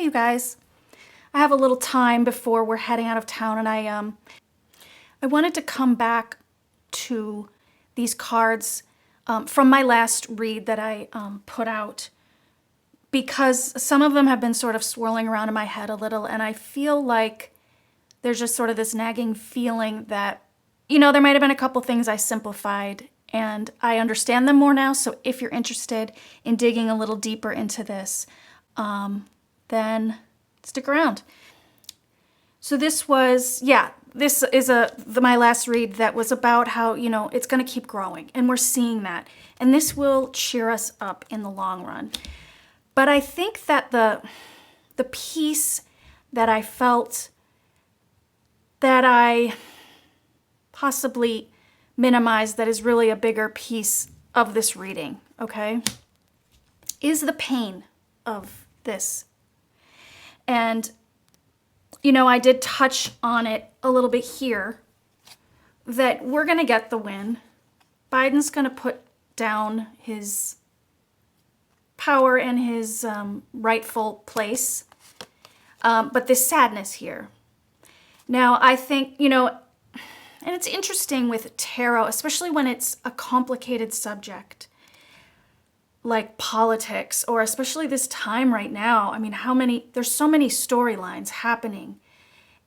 you guys. I have a little time before we're heading out of town, and I wanted to come back to these cards from my last read that I put out, because some of them have been sort of swirling around in my head a little, and I feel like there's just sort of this nagging feeling that, there might have been a couple things I simplified, and I understand them more now. So if you're interested in digging a little deeper into this, then stick around. So this is my last read that was about how, it's going to keep growing, and we're seeing that. And this will cheer us up in the long run. But I think that the piece that I felt that I possibly minimized, that is really a bigger piece of this reading, okay, is the pain of this. And, I did touch on it a little bit here, that we're going to get the win. Biden's going to put down his power in his rightful place. But this sadness here. Now, I think, and it's interesting with tarot, especially when it's a complicated subject like politics, or especially this time right now. I mean, there's so many storylines happening,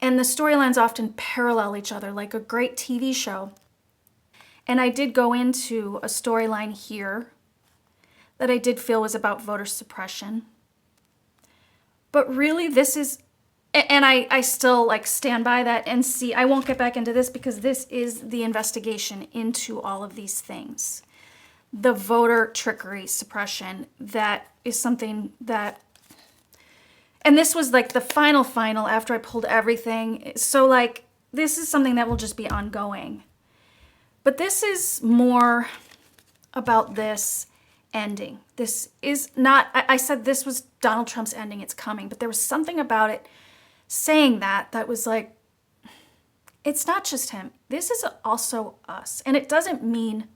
and the storylines often parallel each other like a great TV show. And I did go into a storyline here that I did feel was about voter suppression. But really this is, and I still stand by that and see, I won't get back into this because this is the investigation into all of these things. The voter trickery suppression, that is something that, and this was the final after I pulled everything. So this is something that will just be ongoing. But this is more about this ending. This is not, I said this was Donald Trump's ending, it's coming, but there was something about it saying that was it's not just him. This is also us. And it doesn't mean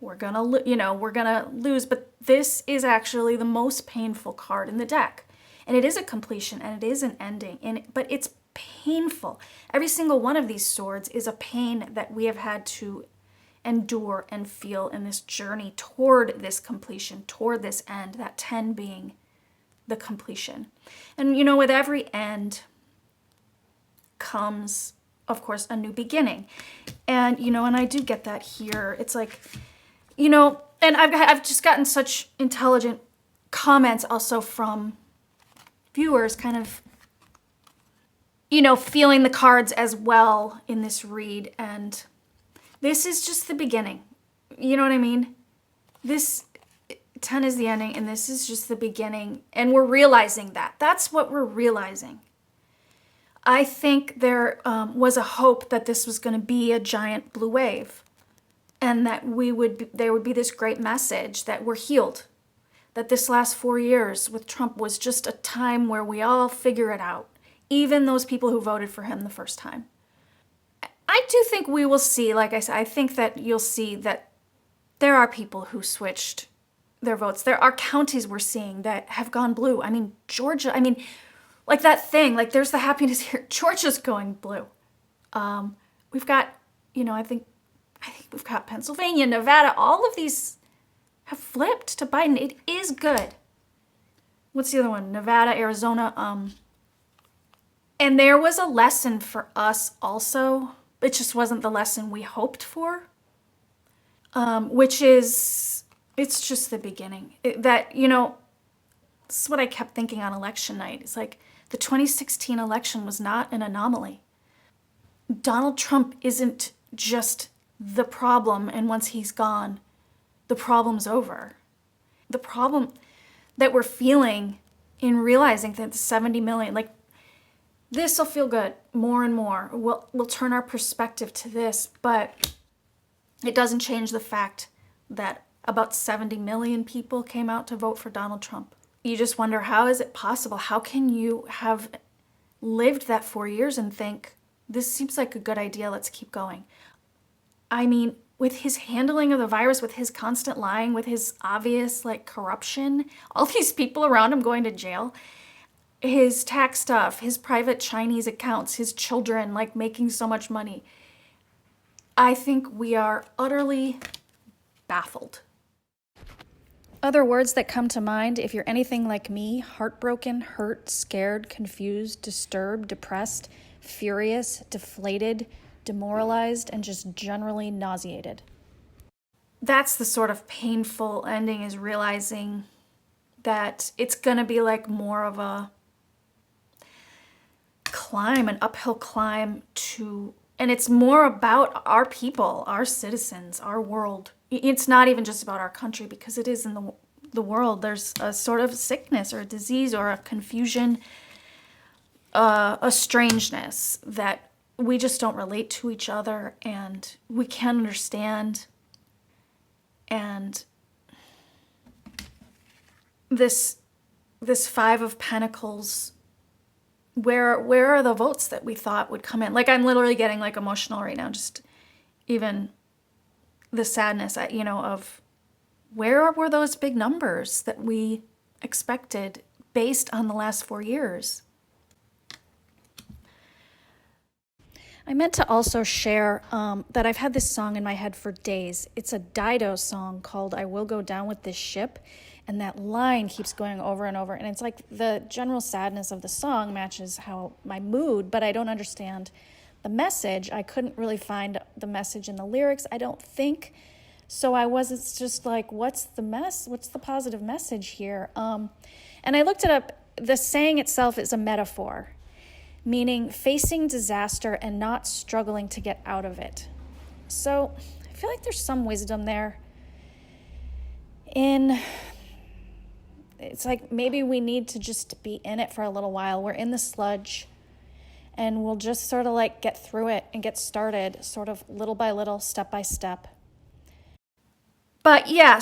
we're gonna lose, but this is actually the most painful card in the deck. And it is a completion, and it is an ending, but it's painful. Every single one of these swords is a pain that we have had to endure and feel in this journey toward this completion, toward this end, that 10 being the completion. And with every end comes, of course, a new beginning. And and I do get that here. It's and I've just gotten such intelligent comments also from viewers, kind of feeling the cards as well in this read. And this is just the beginning. You know what I mean? This 10 is the ending, and this is just the beginning. And we're realizing that. That's what we're realizing. I think there was a hope that this was going to be a giant blue wave, and that there would be this great message that we're healed. That this last 4 years with Trump was just a time where we all figure it out. Even those people who voted for him the first time. I do think we will see, like I said, I think that you'll see that there are people who switched their votes. There are counties we're seeing that have gone blue. I mean, Georgia, that thing, there's the happiness here. Georgia's going blue. We've got, I think we've got Pennsylvania, Nevada, all of these have flipped to Biden. It is good. What's the other one? Nevada, Arizona. And there was a lesson for us also. It just wasn't the lesson we hoped for, which is, it's just the beginning. This is what I kept thinking on election night. It's the 2016 election was not an anomaly. Donald Trump isn't just the problem, and once he's gone, the problem's over. The problem that we're feeling in realizing that the 70 million, this will feel good more and more. We'll turn our perspective to this, but it doesn't change the fact that about 70 million people came out to vote for Donald Trump. You just wonder, how is it possible? How can you have lived that 4 years and think, this seems like a good idea, let's keep going? I mean, with his handling of the virus, with his constant lying, with his obvious corruption, all these people around him going to jail, his tax stuff, his private Chinese accounts, his children, like making so much money. I think we are utterly baffled. Other words that come to mind, if you're anything like me: heartbroken, hurt, scared, confused, disturbed, depressed, furious, deflated, demoralized, and just generally nauseated. That's the sort of painful ending, is realizing that it's gonna be like more of a climb, an uphill climb and it's more about our people, our citizens, our world. It's not even just about our country, because it is in the world. There's a sort of sickness or a disease or a confusion, a strangeness that we just don't relate to each other and we can't understand. And this Five of Pentacles, where are the votes that we thought would come in? Like, I'm literally getting like emotional right now, just even the sadness, of where were those big numbers that we expected based on the last 4 years? I meant to also share that I've had this song in my head for days. It's a Dido song called "I Will Go Down with This Ship," and that line keeps going over and over. And it's like the general sadness of the song matches my mood, but I don't understand the message. I couldn't really find the message in the lyrics, I don't think. So it's just like, what's the positive message here? And I looked it up. The saying itself is a metaphor, meaning facing disaster and not struggling to get out of it. So I feel like there's some wisdom there. It's like maybe we need to just be in it for a little while. We're in the sludge, and we'll just sort of like get through it and get started, sort of little by little, step by step. But yeah,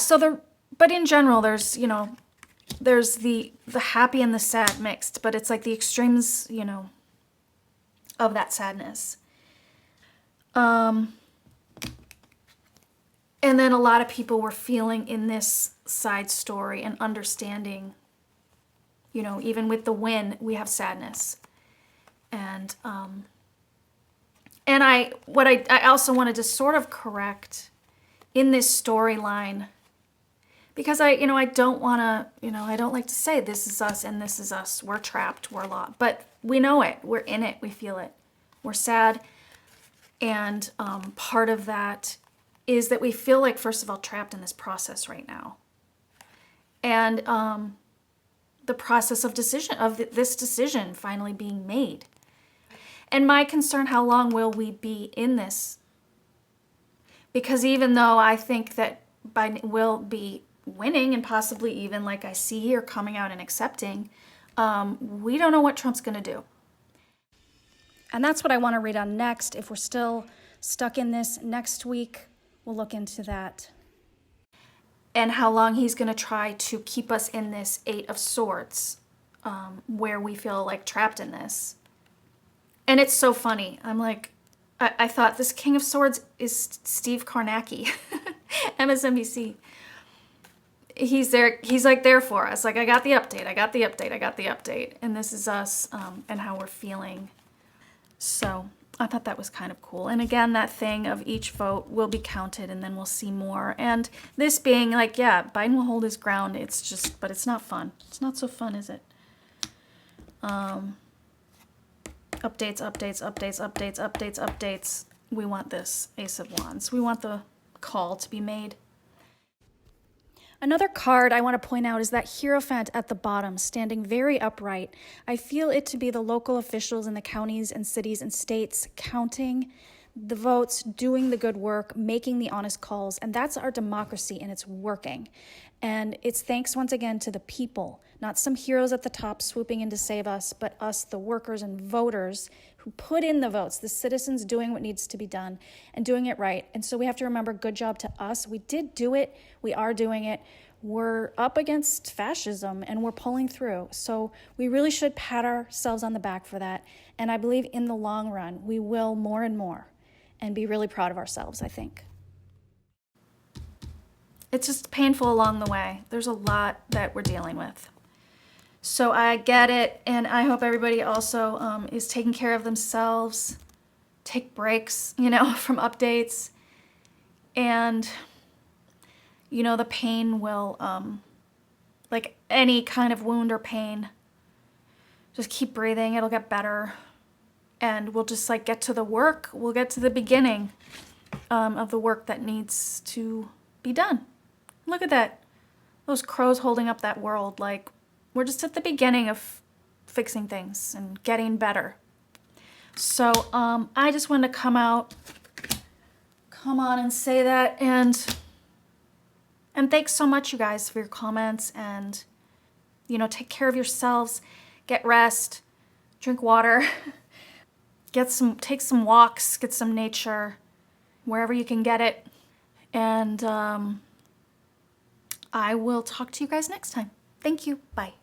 but in general, there's the happy and the sad mixed, but it's like the extremes, of that sadness. And then a lot of people were feeling in this side story and understanding, even with the win, we have sadness. And I also wanted to sort of correct in this storyline, because I don't want to, I don't like to say this is us and this is us. We're trapped, we're lost, but we know it. We're in it. We feel it. We're sad. And part of that is that we feel like, first of all, trapped in this process right now. And the process of this decision finally being made. And my concern, how long will we be in this? Because even though I think that Biden will be winning and possibly even, like I see here, coming out and accepting, we don't know what Trump's going to do. And that's what I want to read on next. If we're still stuck in this next week, we'll look into that. And how long he's going to try to keep us in this Eight of Swords, where we feel like trapped in this. And it's so funny. I'm like, I thought this King of Swords is Steve Kornacki, MSNBC. He's there. He's like there for us. Like, I got the update. And this is us and how we're feeling. So I thought that was kind of cool. And again, that thing of each vote will be counted and then we'll see more. And this being like, yeah, Biden will hold his ground. But it's not fun. It's not so fun, is it? Updates. We want this Ace of Wands. We want the call to be made. Another card I want to point out is that Hierophant at the bottom, standing very upright. I feel it to be the local officials in the counties and cities and states counting the votes, doing the good work, making the honest calls, and that's our democracy, and it's working. And it's thanks once again to the people, not some heroes at the top swooping in to save us, but us, the workers and voters who put in the votes, the citizens doing what needs to be done and doing it right. And so we have to remember, good job to us. We did do it. We are doing it. We're up against fascism and we're pulling through. So we really should pat ourselves on the back for that. And I believe in the long run, we will more and more and be really proud of ourselves, I think. It's just painful along the way. There's a lot that we're dealing with. So I get it, and I hope everybody also is taking care of themselves. Take breaks, you know, from updates. And, you know, the pain will, like any kind of wound or pain, just keep breathing, it'll get better. And we'll just like get to the work. We'll get to the beginning of the work that needs to be done. Look at that. Those crows holding up that world. Like, we're just at the beginning of fixing things and getting better. So I just wanted to come on and say that. And thanks so much, you guys, for your comments. And, you know, take care of yourselves. Get rest. Drink water. Take some walks. Get some nature. Wherever you can get it. And I will talk to you guys next time. Thank you. Bye.